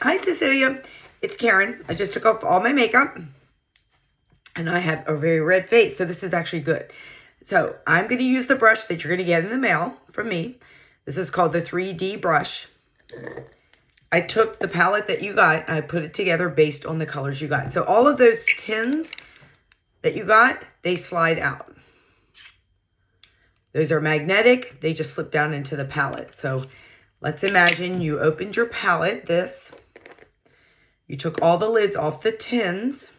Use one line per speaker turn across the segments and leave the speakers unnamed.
Hi, Cecelia. It's Karen. I just took off all my makeup and I have a very red face, so this is actually good. So I'm going to use the brush that you're going to get in the mail from me. This is called the 3D brush. I took the palette that you got and I put it together based on the colors you got. So all of those tins that you got, they slide out. Those are magnetic. They just slip down into the palette. So let's imagine you opened your palette, this. You took all the lids off the tins.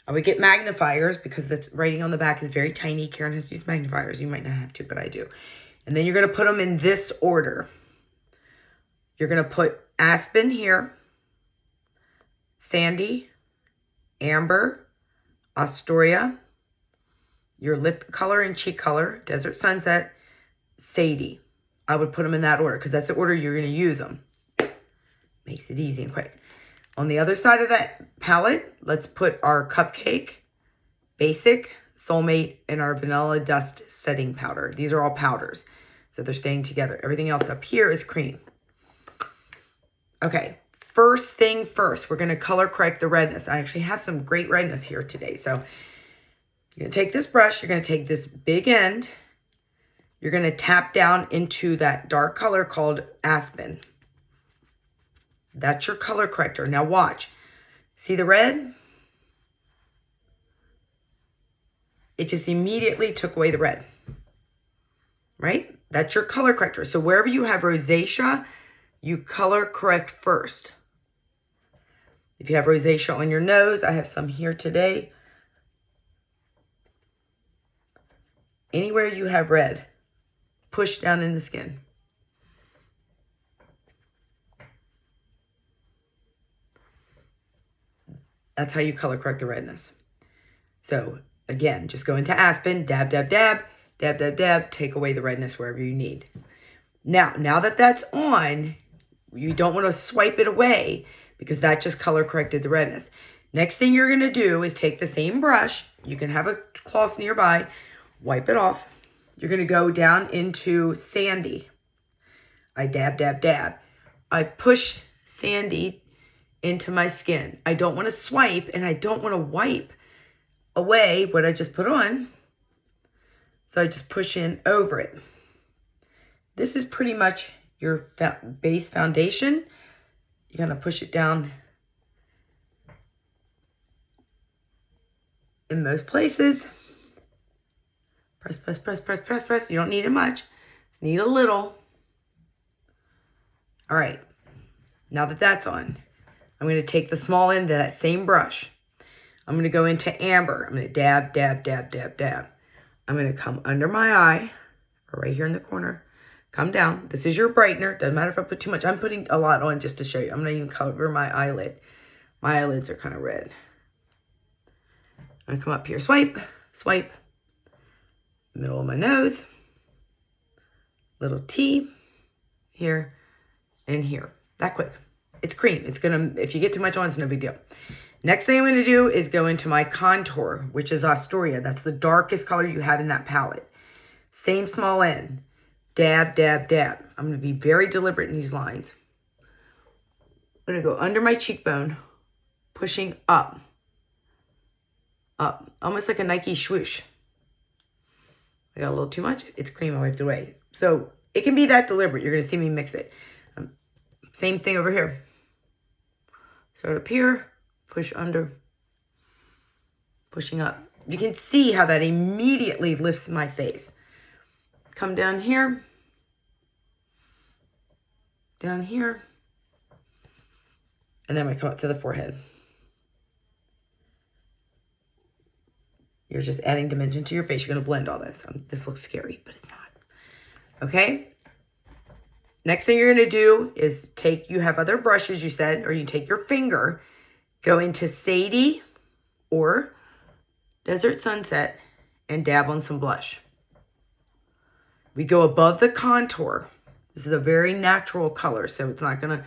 I would get magnifiers because the writing on the back is very tiny. Karen has used magnifiers. You might not have to, but I do. And then you're going to put them in this order. You're going to put Aspen here, Sandy, Amber, Astoria, your lip color and cheek color, Desert Sunset, Sadie. I would put them in that order because that's the order you're going to use them. Makes it easy and quick. On the other side of that palette, let's put our Cupcake, Basic, Soulmate, and our Vanilla Dust Setting Powder. These are all powders, so they're staying together. Everything else up here is cream. Okay, first thing first, we're going to color correct the redness. I actually have some great redness here today. So you're going to take this brush, you're going to take this big end, you're going to tap down into that dark color called Aspen. That's your color corrector. Now watch. See the red? It just immediately took away the red. Right? That's your color corrector. So wherever you have rosacea, you color correct first. If you have rosacea on your nose, I have some here today. Anywhere you have red, push down in the skin. That's how you color correct the redness. So again, just go into Aspen, dab, dab, dab, dab, dab, dab, take away the redness wherever you need. Now that that's on, you don't want to swipe it away because that just color corrected the redness. Next thing you're going to do is take the same brush. You can have a cloth nearby, wipe it off. You're going to go down into Sandy. I dab, dab, dab. I push Sandy into my skin. I don't want to swipe and I don't want to wipe away what I just put on. So I just push in over it. This is pretty much your base foundation. You're going to push it down in most places. Press, press, press, press, press, press. You don't need it much. Just need a little. All right. Now that that's on, I'm going to take the small end of that same brush. I'm going to go into Amber. I'm going to dab, dab, dab, dab, dab. I'm going to come under my eye, or right here in the corner. Come down. This is your brightener. Doesn't matter if I put too much. I'm putting a lot on just to show you. I'm going to even cover my eyelid. My eyelids are kind of red. I'm going to come up here. Swipe, swipe. Middle of my nose. Little T. Here and here. That quick. It's cream. It's going to, if you get too much on, it's no big deal. Next thing I'm going to do is go into my contour, which is Astoria. That's the darkest color you have in that palette. Same small end. Dab, dab, dab. I'm going to be very deliberate in these lines. I'm going to go under my cheekbone, pushing up. Up. Almost like a Nike swoosh. I got a little too much. It's cream. I wiped it away. So it can be that deliberate. You're going to see me mix it. Same thing over here. Start up here. Push under. Pushing up. You can see how that immediately lifts my face. Come down here. Down here. And then we come up to the forehead. You're just adding dimension to your face. You're going to blend all this. This looks scary, but it's not. Okay? Next thing you're going to do is you have other brushes you said, or you take your finger, go into Sadie or Desert Sunset and dab on some blush. We go above the contour. This is a very natural color, so it's not going to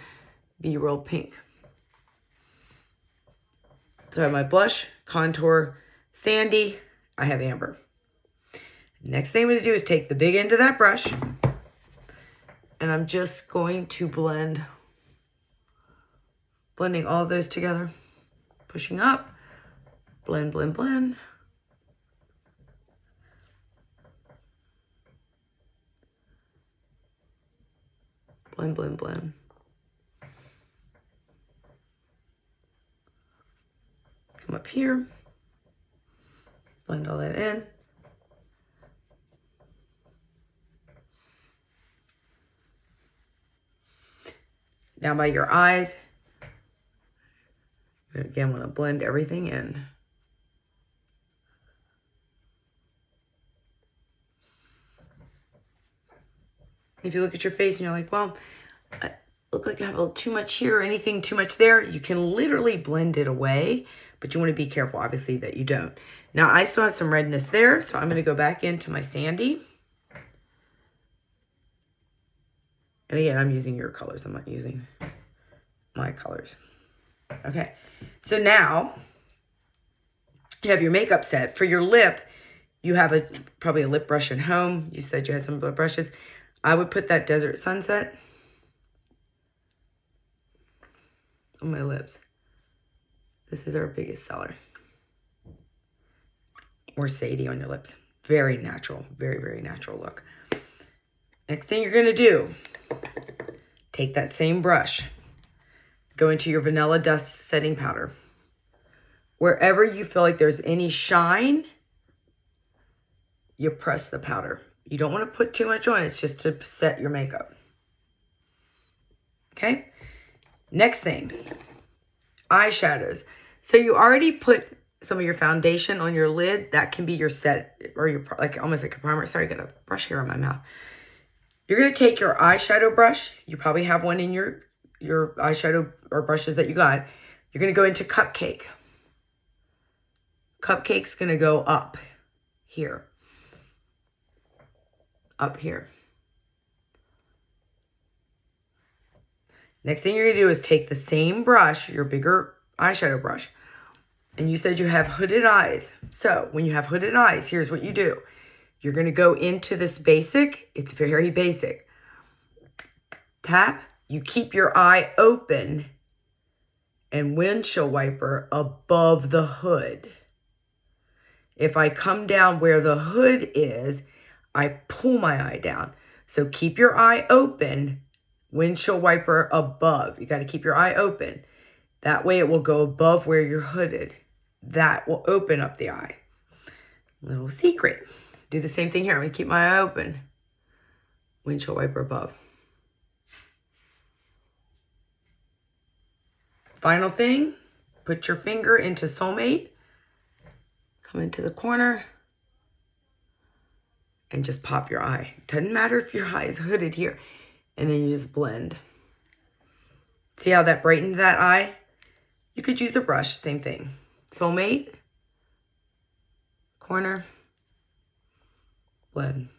be real pink. So I have my blush, contour, Sandy, I have Amber. Next thing I'm going to do is take the big end of that brush and I'm just going to blend Blending all of those together. Pushing up. Blend, blend, blend. Blend, blend, blend. Come up here. Blend all that in. Down by your eyes. Again, want to blend everything in. If you look at your face and you're like, well, I look like I have a little too much here or anything too much there, you can literally blend it away, but you want to be careful, obviously, that you don't. Now, I still have some redness there, so I'm going to go back into my Sandy. And again, I'm using your colors. I'm not using my colors. Okay, so now you have your makeup set. For your lip, you have probably a lip brush at home. You said you had some lip brushes. I would put that Desert Sunset on my lips. This is our biggest seller. Or Sadie on your lips. Very natural. Very, very natural look. Next thing you're going to do, take that same brush. Go into your Vanilla Dust setting powder. Wherever you feel like there's any shine, you press the powder. You don't want to put too much on. It's just to set your makeup. Okay? Next thing, eyeshadows. So you already put some of your foundation on your lid. That can be your set, or your, like, almost like a primer. Sorry, I got a brush here on my mouth. You're going to take your eyeshadow brush. You probably have one in your eyeshadow or brushes that you got. You're going to go into Cupcake. Cupcake's going to go up here. Up here. Next thing you're going to do is take the same brush, your bigger eyeshadow brush, and you said you have hooded eyes. So when you have hooded eyes, here's what you do. You're going to go into this basic. It's very basic. Tap. You keep your eye open and windshield wiper above the hood. If I come down where the hood is, I pull my eye down. So keep your eye open, windshield wiper above. You got to keep your eye open. That way it will go above where you're hooded. That will open up the eye. Little secret. Do the same thing here. I'm going to keep my eye open. Windshield wiper above. Final thing, put your finger into Soulmate. Come into the corner. And just pop your eye. Doesn't matter if your eye is hooded here. And then you just blend. See how that brightened that eye? You could use a brush, same thing. Soulmate. Corner. Blend.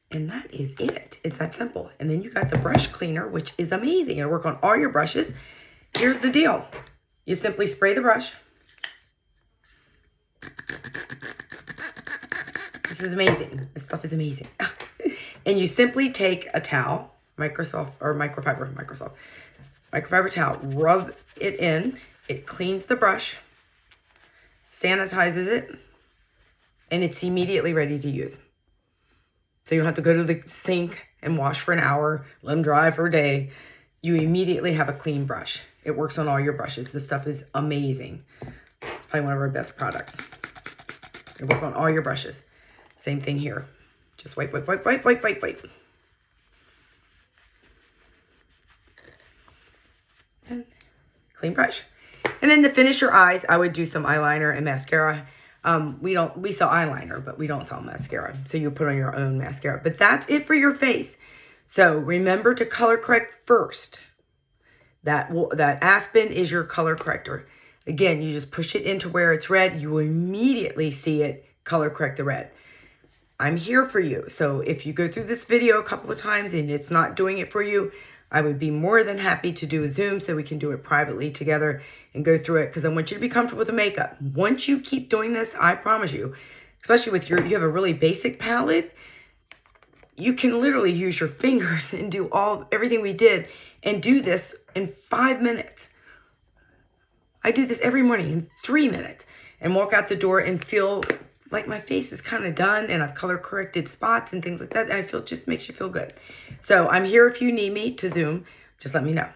And that is it. It's that simple. And then you got the brush cleaner, which is amazing. It'll work on all your brushes. Here's the deal. You simply spray the brush. This is amazing. This stuff is amazing. And you simply take a towel, microfiber towel, rub it in. It cleans the brush, sanitizes it, and it's immediately ready to use. So you don't have to go to the sink and wash for an hour, let them dry for a day. You immediately have a clean brush. It works on all your brushes. This stuff is amazing. It's probably one of our best products. It works on all your brushes. Same thing here. Just wipe, wipe, wipe, wipe, wipe, wipe, wipe. And clean brush. And then to finish your eyes, I would do some eyeliner and mascara. We sell eyeliner, but we don't sell mascara. So you put on your own mascara. But that's it for your face. So remember to color correct first. That Aspen is your color corrector. Again, you just push it into where it's red. You will immediately see it color correct the red. I'm here for you. So if you go through this video a couple of times and it's not doing it for you, I would be more than happy to do a Zoom so we can do it privately together and go through it, because I want you to be comfortable with the makeup. Once you keep doing this, I promise you, especially with you have a really basic palette, you can literally use your fingers and do everything we did and do this in 5 minutes. I do this every morning in 3 minutes and walk out the door and feel like my face is kind of done and I've color corrected spots and things like that. And I feel just makes you feel good. So I'm here if you need me to Zoom. Just let me know.